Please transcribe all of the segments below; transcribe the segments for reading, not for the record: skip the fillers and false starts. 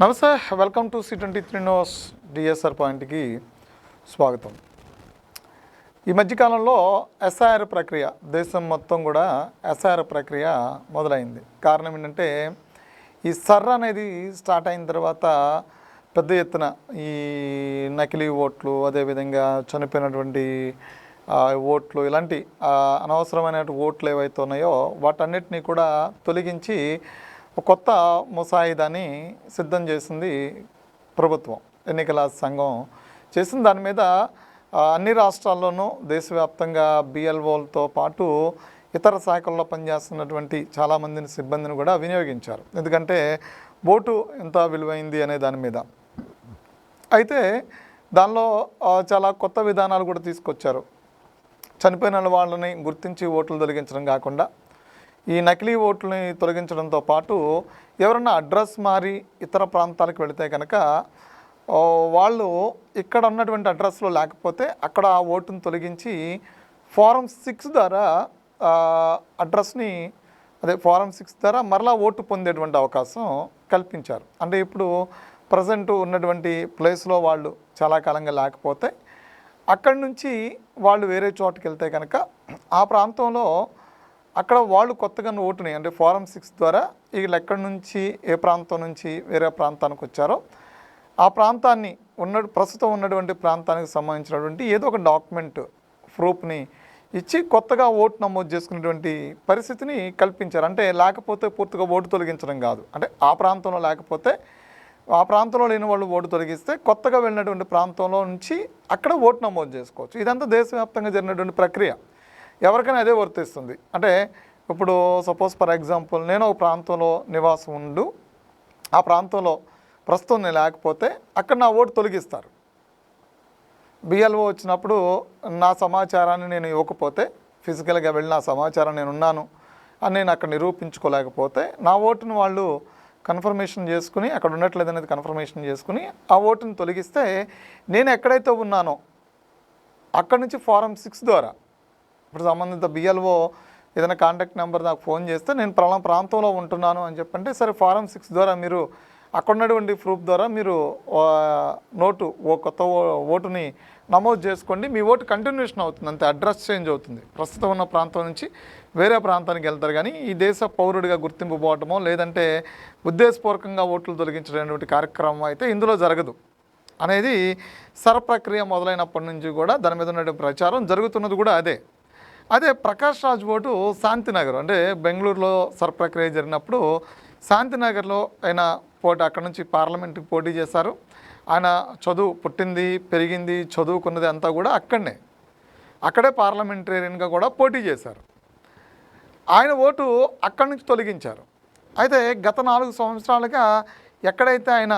నమస్తే, welcome to C23 news DSR పాయింట్కి స్వాగతం. ఈ మధ్యకాలంలో ఎస్ఐఆర్ ప్రక్రియ దేశం మొత్తం కూడా ఎస్ఐఆర్ ప్రక్రియ మొదలైంది. కారణం ఏంటంటే ఈ సర్ అనేది స్టార్ట్ అయిన తర్వాత పెద్ద ఎత్తున ఈ నకిలీ ఓట్లు, అదేవిధంగా చనిపోయినటువంటి ఓట్లు, ఇలాంటి అనవసరమైన ఓట్లు ఏవైతే ఉన్నాయో వాటన్నిటినీ కూడా తొలగించి కొత్త ముసాయిదాని సిద్ధం చేసింది ప్రభుత్వం, ఎన్నికల సంఘం చేసింది. దాని మీద అన్ని రాష్ట్రాల్లోనూ దేశవ్యాప్తంగా బిఎల్ఓలతో పాటు ఇతర శాఖల్లో పనిచేస్తున్నటువంటి చాలామందిని సిబ్బందిని కూడా వినియోగించారు. ఎందుకంటే ఓటు ఎంత విలువైంది అనే దాని మీద. అయితే దానిలో చాలా కొత్త విధానాలు కూడా తీసుకొచ్చారు. చనిపోయిన వాళ్ళని గుర్తించి ఓట్లు తొలగించడం కాకుండా ఈ నకిలీ ఓట్లని తొలగించడంతో పాటు ఎవరన్నా అడ్రస్ మారి ఇతర ప్రాంతాలకు వెళితే కనుక వాళ్ళు ఇక్కడ ఉన్నటువంటి అడ్రస్లో లేకపోతే అక్కడ ఆ ఓటును తొలగించి ఫారం 6 ద్వారా అడ్రస్ని ఫారం 6 ద్వారా మరలా ఓటు పొందేటువంటి అవకాశం కల్పించారు. అంటే ఇప్పుడు ప్రజెంట్ ఉన్నటువంటి ప్లేస్లో వాళ్ళు చాలా కాలంగా లేకపోతే అక్కడి నుంచి వాళ్ళు వేరే చోటుకి వెళ్తే కనుక ఆ ప్రాంతంలో అక్కడ వాళ్ళు కొత్తగా ఓటుని అంటే ఫారం 6 ద్వారా వీళ్ళు ఎక్కడి నుంచి ఏ ప్రాంతం నుంచి వేరే ప్రాంతానికి వచ్చారో ఆ ప్రాంతాన్ని ప్రస్తుతం ఉన్నటువంటి ప్రాంతానికి సంబంధించినటువంటి ఏదో ఒక డాక్యుమెంట్ ప్రూఫ్ని ఇచ్చి కొత్తగా ఓటు నమోదు చేసుకునేటువంటి పరిస్థితిని కల్పించారు. అంటే లేకపోతే పూర్తిగా ఓటు తొలగించడం కాదు, అంటే ఆ ప్రాంతంలో లేకపోతే ఆ ప్రాంతంలో లేని వాళ్ళు ఓటు తొలగిస్తే కొత్తగా వెళ్ళినటువంటి ప్రాంతంలో నుంచి అక్కడ ఓటు నమోదు చేసుకోవచ్చు. ఇదంతా దేశవ్యాప్తంగా జరిగినటువంటి ప్రక్రియ. ఎవరికైనా అదే వర్తిస్తుంది. అంటే ఇప్పుడు సపోజ్ ఫర్ ఎగ్జాంపుల్ నేను ఒక ప్రాంతంలో నివాసం ఉండు, ఆ ప్రాంతంలో ప్రస్తుతం నేను లేకపోతే అక్కడ నా ఓటు తొలగిస్తారు. బిఎల్ఓ వచ్చినప్పుడు నా సమాచారాన్ని నేను ఇవ్వకపోతే, ఫిజికల్గా వెళ్ళి నా సమాచారం నేను ఉన్నాను అని నేను అక్కడ నిరూపించుకోలేకపోతే నా ఓటును వాళ్ళు కన్ఫర్మేషన్ చేసుకుని అక్కడ ఉండట్లేదు అనేది కన్ఫర్మేషన్ చేసుకుని ఆ ఓటును తొలగిస్తే నేను ఎక్కడైతే ఉన్నానో అక్కడి నుంచి ఫారం 6 ద్వారా ఇప్పుడు సంబంధిత బిఎల్ఓ ఏదైనా కాంటాక్ట్ నెంబర్ నాకు ఫోన్ చేస్తే నేను ప్రాంతంలో ఉంటున్నాను అని చెప్పంటే సరే ఫారం 6 ద్వారా మీరు అక్కడ ఉన్నటువంటి ప్రూఫ్ ద్వారా మీరు కొత్త ఓటుని నమోదు చేసుకోండి, మీ ఓటు కంటిన్యూషన్ అవుతుంది, అంతే, అడ్రస్ చేంజ్ అవుతుంది. ప్రస్తుతం ఉన్న ప్రాంతం నుంచి వేరే ప్రాంతానికి వెళ్తారు. కానీ ఈ దేశ పౌరుడిగా గుర్తింపు పోవటమో లేదంటే ఉద్దేశపూర్వకంగా ఓట్లు తొలగించడానికి కార్యక్రమం అయితే ఇందులో జరగదు అనేది సర్ ప్రక్రియ మొదలైనప్పటి నుంచి కూడా దాని మీద ఉన్న ప్రచారం జరుగుతున్నది కూడా అదే ప్రకాష్ రాజ్ ఓటు శాంతినగర్, అంటే బెంగళూరులో సర్ ప్రక్రియ జరిగినప్పుడు శాంతినగర్లో ఆయన అక్కడ నుంచి పార్లమెంట్కి పోటీ చేశారు. ఆయన పుట్టింది పెరిగింది చదువుకున్నది అంతా కూడా అక్కడే పార్లమెంటేరియన్గా కూడా పోటీ చేశారు. ఆయన ఓటు అక్కడి నుంచి తొలగించారు. అయితే గత 4 సంవత్సరాలుగా ఎక్కడైతే ఆయన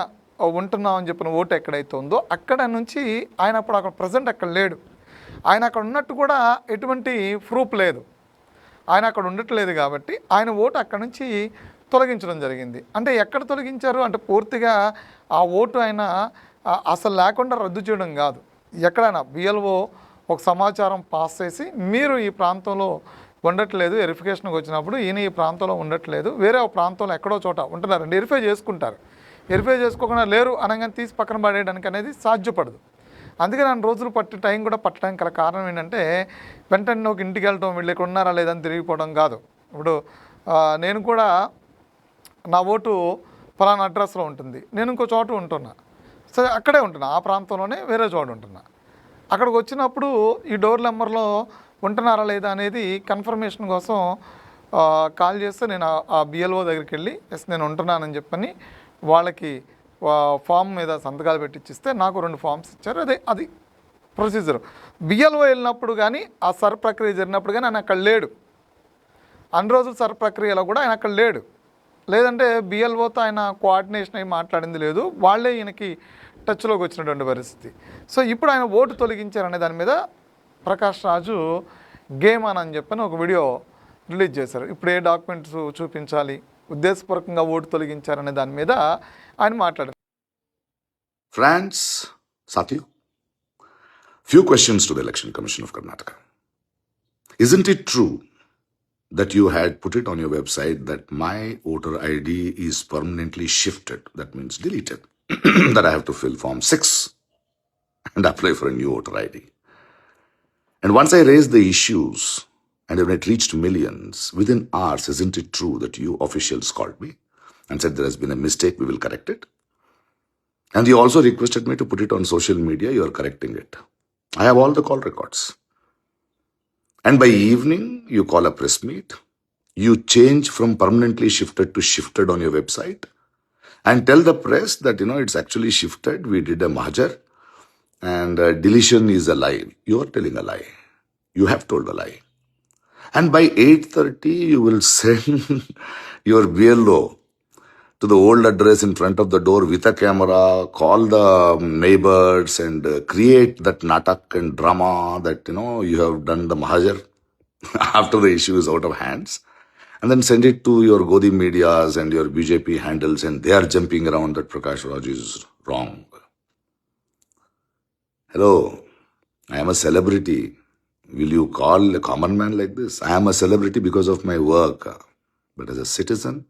ఉంటున్నామని చెప్పిన ఓటు ఎక్కడైతే ఉందో అక్కడ నుంచి ఆయన అప్పుడు అక్కడ ప్రజెంట్ అక్కడ లేడు. ఆయన అక్కడ ఉన్నట్టు కూడా ఎటువంటి ప్రూఫ్ లేదు, ఆయన అక్కడ ఉండట్లేదు. కాబట్టి ఆయన ఓటు అక్కడ నుంచి తొలగించడం జరిగింది. అంటే ఎక్కడ తొలగించారు అంటే పూర్తిగా ఆ ఓటు ఆయన అసలు లేకుండా రద్దు చేయడం కాదు. ఎక్కడైనా బిఎల్ఓ ఒక సమాచారం పాస్ చేసి మీరు ఈ ప్రాంతంలో ఉండట్లేదు, వెరిఫికేషన్కి వచ్చినప్పుడు ఈయన ఈ ప్రాంతంలో ఉండట్లేదు, వేరే ఒక ప్రాంతంలో ఎక్కడో చోట ఉంటున్నారండి, వెరిఫై చేసుకుంటారు. వెరిఫై చేసుకోకుండా లేరు అనగానే తీసి పక్కన పడేయడానికి అనేది సాధ్యపడదు. అందుకే నన్ను రోజులు టైం కూడా పట్టడానికి గల కారణం ఏంటంటే వెంటనే ఒక ఇంటికి వెళ్ళటం, వీళ్ళు ఇక్కడ ఉన్నారా లేదని తిరిగిపోవడం కాదు. ఇప్పుడు నేను కూడా నా ఓటు ఫలానా అడ్రస్లో ఉంటుంది, నేను ఇంకో చోట ఉంటున్నా, సరే అక్కడే ఉంటున్నా, ఆ ప్రాంతంలోనే వేరే చోట ఉంటున్నా. అక్కడికి వచ్చినప్పుడు ఈ డోర్ నెంబర్లో ఉంటున్నారా లేదా అనేది కన్ఫర్మేషన్ కోసం కాల్ చేస్తే నేను ఆ బిఎల్ఓ దగ్గరికి వెళ్ళి నేను ఉంటున్నానని చెప్పని వాళ్ళకి ఫామ్ మీద సంతకాలు పెట్టిచ్చిస్తే నాకు 2 ఫామ్స్ ఇచ్చారు. అది ప్రొసీజర్. బిఎల్ఓ వెళ్ళినప్పుడు కానీ ఆ సర్ ప్రక్రియ జరిగినప్పుడు కానీ ఆయన అక్కడ లేడు. అన్ని రోజులు సర్ ప్రక్రియలో కూడా ఆయన అక్కడ లేదంటే బిఎల్ఓతో ఆయన కోఆర్డినేషన్ అయ్యి మాట్లాడింది లేదు, వాళ్ళే ఈయనకి టచ్లోకి వచ్చినటువంటి పరిస్థితి. సో ఇప్పుడు ఆయన ఓటు తొలగించారనే దాని మీద ప్రకాష్ రాజు గేమ్ అని చెప్పని ఒక వీడియో రిలీజ్ చేశారు. ఇప్పుడు ఏ డాక్యుమెంట్స్ చూపించాలి, ఉద్దేశపూర్వకంగా ఓటు తొలగించారనే దాని మీద ఆయన మాట్లాడారు. Friends, Satya, few questions to the Election Commission of Karnataka. Isn't it true that you had put it on your website that my voter ID is permanently shifted. That means deleted. That I have to fill Form 6 and apply for a new voter ID. And once I raised the issues and when it reached millions, within hours, isn't it true that you officials called me and said there has been a mistake, we will correct it? And you also requested me to put it on social media, you are correcting it. I have all the call records. And by evening, you call a press meet. You change from permanently shifted to shifted on your website and tell the press that, it's actually shifted. We did a merger and deletion is a lie. You are telling a lie. You have told a lie. And by 8:30, you will send your BLO to the old address in front of the door with a camera, call the neighbors and create that natak and drama that, you have done the merger after the issue is out of hands. And then send it to your Godi medias and your BJP handles, and they are jumping around that Prakash Raj is wrong. Hello, I am a celebrity. Will you call a common man like this? I am a celebrity because of my work. But as a citizen,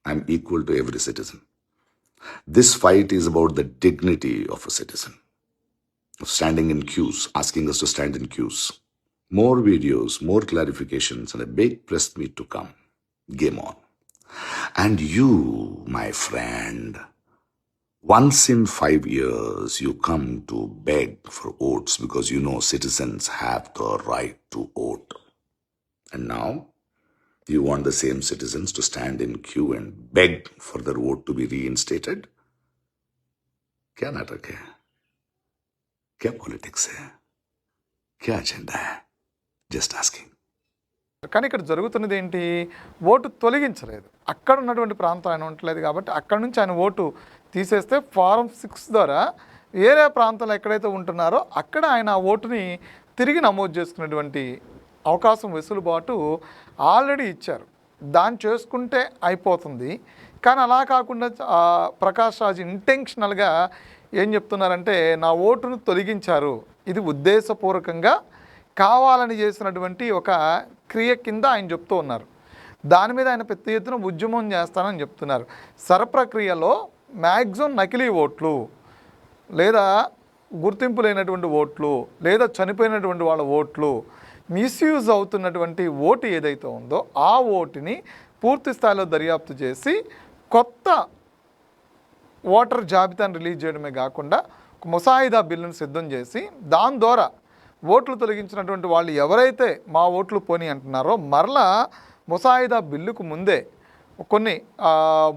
I am equal to every citizen. This fight is about the dignity of a citizen. Standing in queues, asking us to stand in queues. More videos, more clarifications, and a big press meet to come. Game on. And you, my friend, once in 5 years, you come to beg for votes because citizens have the right to vote. And now, you want the same citizens to stand in queue and beg for their vote to be reinstated? क्या नाटक है? क्या politics है? क्या agenda है? Just asking. కానీ ఇక్కడ జరుగుతున్నది ఏంటి? ఓటు తొలగించలేదు. అక్కడ ఉన్నటువంటి ప్రాంతం ఆయన ఉండట్లేదు కాబట్టి అక్కడ నుంచి ఆయన ఓటు తీసేస్తే ఫారం 6 ద్వారా వేరే ప్రాంతంలో ఎక్కడైతే ఉంటున్నారో అక్కడ ఆయన ఆ ఓటుని తిరిగి నమోదు చేసుకునేటువంటి అవకాశం వెసులుబాటు ఆల్రెడీ ఇచ్చారు. దాన్ని చేసుకుంటే అయిపోతుంది. కానీ అలా కాకుండా ప్రకాష్ రాజ్ ఇంటెన్షనల్గా ఏం చెప్తున్నారంటే నా ఓటును తొలగించారు, ఇది ఉద్దేశపూర్వకంగా కావాలని చేసినటువంటి ఒక క్రియ కింద ఆయన చెప్తూ ఉన్నారు. దాని మీద ఆయన పెద్ద ఎత్తున ఉద్యమం చేస్తానని చెప్తున్నారు. ప్రక్రియలో మ్యాక్సిమం నకిలీ ఓట్లు లేదా గుర్తింపు లేనటువంటి ఓట్లు లేదా చనిపోయినటువంటి వాళ్ళ ఓట్లు మిస్యూజ్ అవుతున్నటువంటి ఓటు ఏదైతే ఉందో ఆ ఓటుని పూర్తి స్థాయిలో దర్యాప్తు చేసి కొత్త ఓటర్ జాబితాను రిలీజ్ చేయడమే కాకుండా ముసాయిదా బిల్లును సిద్ధం చేసి దాని ద్వారా ఓట్లు తొలగించినటువంటి వాళ్ళు ఎవరైతే మా ఓట్లు పోని అంటున్నారో మరలా ముసాయిదా బిల్లుకు ముందే కొన్ని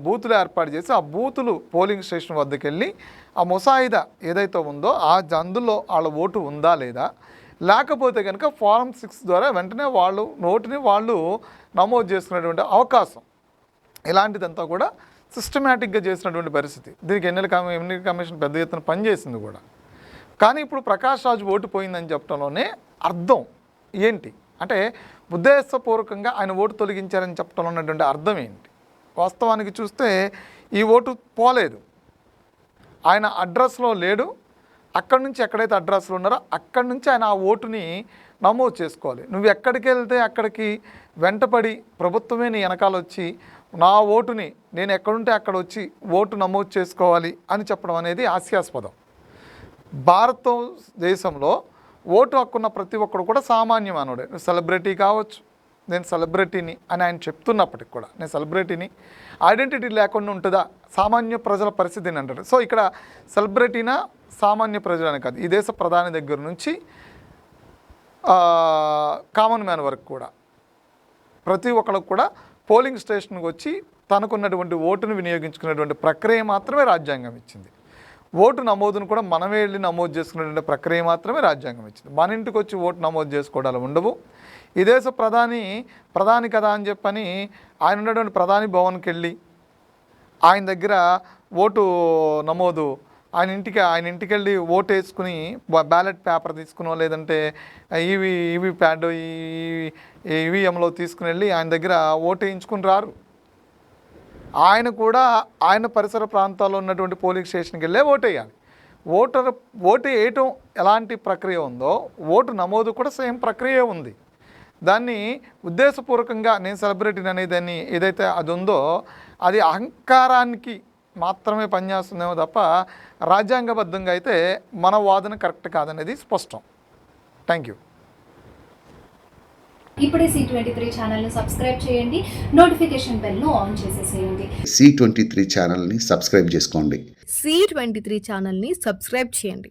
బూతులు ఏర్పాటు చేసి ఆ బూతులు పోలింగ్ స్టేషన్ వద్దకు వెళ్ళి ఆ ముసాయిదా ఏదైతే ఉందో అందులో వాళ్ళ ఓటు ఉందా లేదా, లేకపోతే కనుక ఫారం 6 ద్వారా వెంటనే వాళ్ళు నోటుని వాళ్ళు నమోదు చేసుకునేటువంటి అవకాశం, ఇలాంటిదంతా కూడా సిస్టమేటిక్గా చేసినటువంటి పరిస్థితి. దీనికి ఎన్నికల కమిషన్ పెద్ద ఎత్తున పనిచేసింది కూడా. కానీ ఇప్పుడు ప్రకాష్ రాజ్ ఓటు పోయిందని చెప్పడంలోనే అర్థం ఏంటి అంటే ఉద్దేశపూర్వకంగా ఆయన ఓటు తొలగించారని చెప్పడంలో ఉన్నటువంటి అర్థం ఏంటి? వాస్తవానికి చూస్తే ఈ ఓటు పోలేదు, ఆయన అడ్రస్లో లేడు. అక్కడి నుంచి ఎక్కడైతే అడ్రస్లో ఉన్నారో అక్కడి నుంచి ఆయన ఆ ఓటుని నమోదు చేసుకోవాలి. నువ్వు ఎక్కడికి వెళ్తే అక్కడికి వెంటపడి ప్రభుత్వమే నీ వెనకాల వచ్చి నా ఓటుని నేను ఎక్కడుంటే అక్కడ వచ్చి ఓటు నమోదు చేసుకోవాలి అని చెప్పడం అనేది హాస్యాస్పదం. భారతదేశంలో ఓటు హక్కున్న ప్రతి ఒక్కడు కూడా సామాన్య మానవుడే. సెలబ్రిటీ కావచ్చు, నేను సెలబ్రిటీని అని ఆయన చెప్తున్నప్పటికి కూడా నేను సెలబ్రిటీని, ఐడెంటిటీ లేకుండా ఉంటుందా సామాన్య ప్రజల పరిస్థితిని అంటారు. సో ఇక్కడ సెలబ్రిటీనా సామాన్య ప్రజలని కాదు, ఈ దేశ ప్రధాని దగ్గర నుంచి కామన్ మ్యాన్ వరకు కూడా ప్రతి ఒక్కరికి కూడా పోలింగ్ స్టేషన్కి వచ్చి తనకున్నటువంటి ఓటును వినియోగించుకునేటువంటి ప్రక్రియ మాత్రమే రాజ్యాంగం ఇచ్చింది. ఓటు నమోదును కూడా మనమే వెళ్ళి నమోదు చేసుకునేటువంటి ప్రక్రియ మాత్రమే రాజ్యాంగం ఇచ్చింది. మన ఇంటికి వచ్చి ఓటు నమోదు చేసుకోవడాలు ఉండవు. ఈ దేశ ప్రధాని కదా అని చెప్పని ఆయన ఉన్నటువంటి ప్రధాని భవన్కి వెళ్ళి ఆయన దగ్గర ఓటు నమోదు ఆయన ఇంటికి వెళ్ళి ఓటు వేసుకుని బ్యాలెట్ పేపర్ తీసుకునో లేదంటే ఈవీ ప్యాడ్ ఈవీఎంలో తీసుకుని వెళ్ళి ఆయన దగ్గర ఓటు వేయించుకుని రారు. ఆయన కూడా ఆయన పరిసర ప్రాంతాల్లో ఉన్నటువంటి పోలింగ్ స్టేషన్కి వెళ్ళే ఓటు వేయాలి. ఓటు వేయటం ఎలాంటి ప్రక్రియ ఉందో ఓటు నమోదు కూడా సేమ్ ప్రక్రియ ఉంది. దాన్ని ఉద్దేశపూర్వకంగా నేను సెలబ్రిటీని అనేదాన్ని ఏదైతే అది ఉందో అది అహంకారానికి మాత్రమే పనిచేస్తుందేమో తప్ప రాజ్యాంగబద్ధంగా అయితే మన వాదన కరెక్ట్ కాదనేది స్పష్టం. Thank you. ఇప్పుడే C23 ఛానల్ను సబ్స్క్రైబ్ చేయండి, నోటిఫికేషన్ బెల్ను ఆన్ చేసేసేయండి. C23 ఛానల్ని సబ్స్క్రైబ్ చేసుకోండి. C23 ఛానల్ని సబ్స్క్రైబ్ చేయండి.